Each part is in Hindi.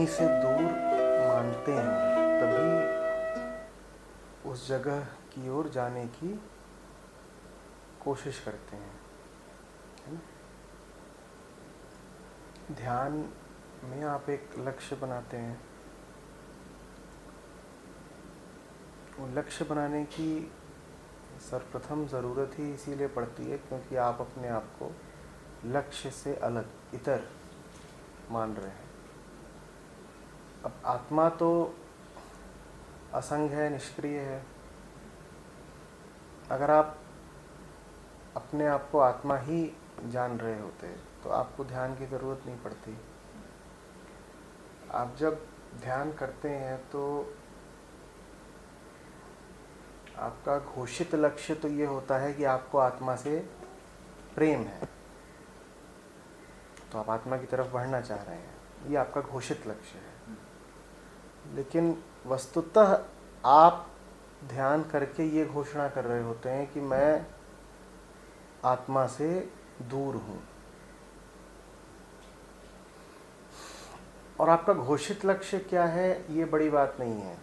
से दूर मानते हैं तभी उस जगह की ओर जाने की कोशिश करते हैं, है ना। ध्यान में आप एक लक्ष्य बनाते हैं। वो लक्ष्य बनाने की सर्वप्रथम ज़रूरत ही इसीलिए पड़ती है क्योंकि आप अपने आप को लक्ष्य से अलग, इतर मान रहे हैं। अब आत्मा तो असंग है, निष्क्रिय है। अगर आप अपने आप को आत्मा ही जान रहे होते तो आपको ध्यान की ज़रूरत नहीं पड़ती। आप जब ध्यान करते हैं तो आपका घोषित लक्ष्य तो ये होता है कि आपको आत्मा से प्रेम है, तो आप आत्मा की तरफ बढ़ना चाह रहे हैं, ये आपका घोषित लक्ष्य है। लेकिन वस्तुतः आप ध्यान करके ये घोषणा कर रहे होते हैं कि मैं आत्मा से दूर हूँ, और आपका घोषित लक्ष्य क्या है ये बड़ी बात नहीं है।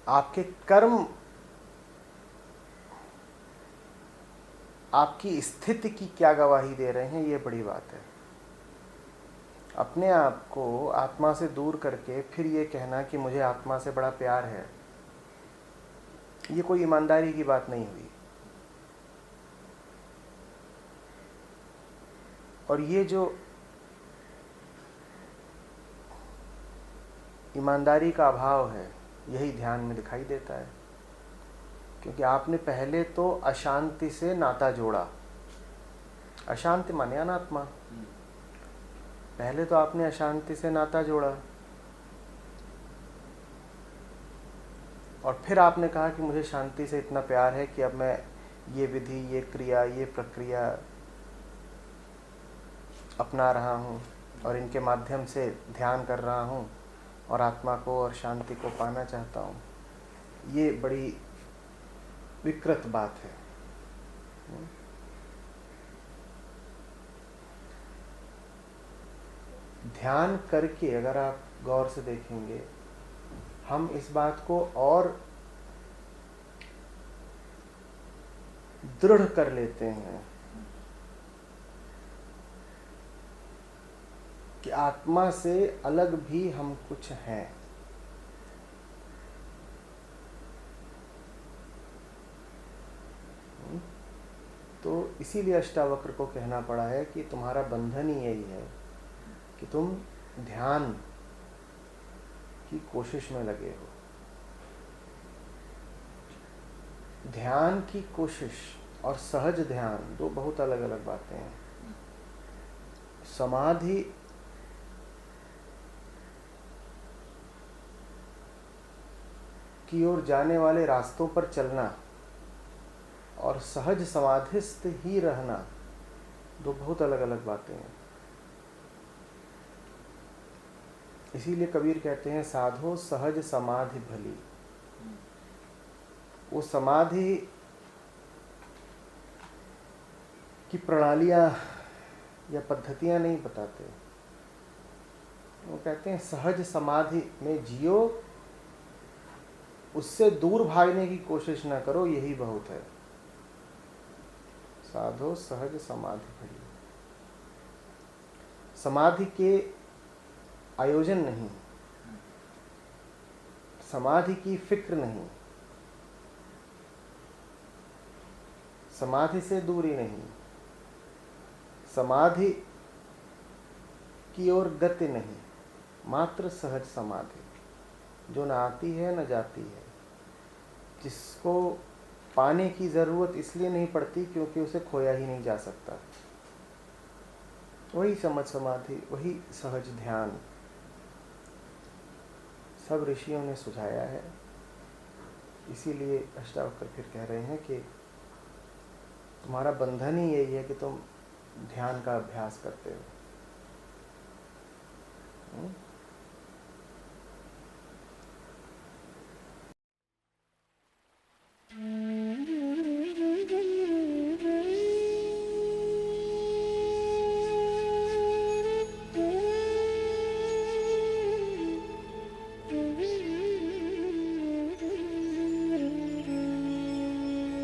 आपके कर्म आपकी स्थिति की क्या गवाही दे रहे हैं, ये बड़ी बात है। अपने आप को आत्मा से दूर करके फिर ये कहना कि मुझे आत्मा से बड़ा प्यार है, ये कोई ईमानदारी की बात नहीं हुई। और ये जो ईमानदारी का अभाव है यही ध्यान में दिखाई देता है, क्योंकि आपने पहले तो अशांति से नाता जोड़ा। अशांति माने अनात्मा। पहले तो आपने अशांति से नाता जोड़ा और फिर आपने कहा कि मुझे शांति से इतना प्यार है कि अब मैं ये विधि, ये क्रिया, ये प्रक्रिया अपना रहा हूँ और इनके माध्यम से ध्यान कर रहा हूँ और आत्मा को और शांति को पाना चाहता हूँ। ये बड़ी विकृत बात है। ध्यान करके अगर आप गौर से देखेंगे, हम इस बात को और दृढ़ कर लेते हैं कि आत्मा से अलग भी हम कुछ हैं। तो इसीलिए अष्टावक्र को कहना पड़ा है कि तुम्हारा बंधन ही यही है कि तुम ध्यान की कोशिश में लगे हो। ध्यान की कोशिश और सहज ध्यान दो बहुत अलग अलग बातें हैं। समाधि की ओर जाने वाले रास्तों पर चलना और सहज समाधिस्थ ही रहना दो बहुत अलग अलग बातें हैं। इसीलिए कबीर कहते हैं साधो सहज समाधि भली। वो समाधि की प्रणालियां या पद्धतियां नहीं बताते, वो कहते हैं सहज समाधि में जियो, उससे दूर भागने की कोशिश ना करो, यही बहुत है। साधो सहज समाधि भली। समाधि के आयोजन नहीं, समाधि की फिक्र नहीं, समाधि से दूरी नहीं, समाधि की ओर गति नहीं, मात्र सहज समाधि जो न आती है न जाती है, जिसको पाने की जरूरत इसलिए नहीं पड़ती क्योंकि उसे खोया ही नहीं जा सकता। वही समझ समाधि, वही सहज ध्यान सब ऋषियों ने सुझाया है। इसीलिए अष्टावक्र फिर कह रहे हैं कि तुम्हारा बंधन ही यही है कि तुम ध्यान का अभ्यास करते हो।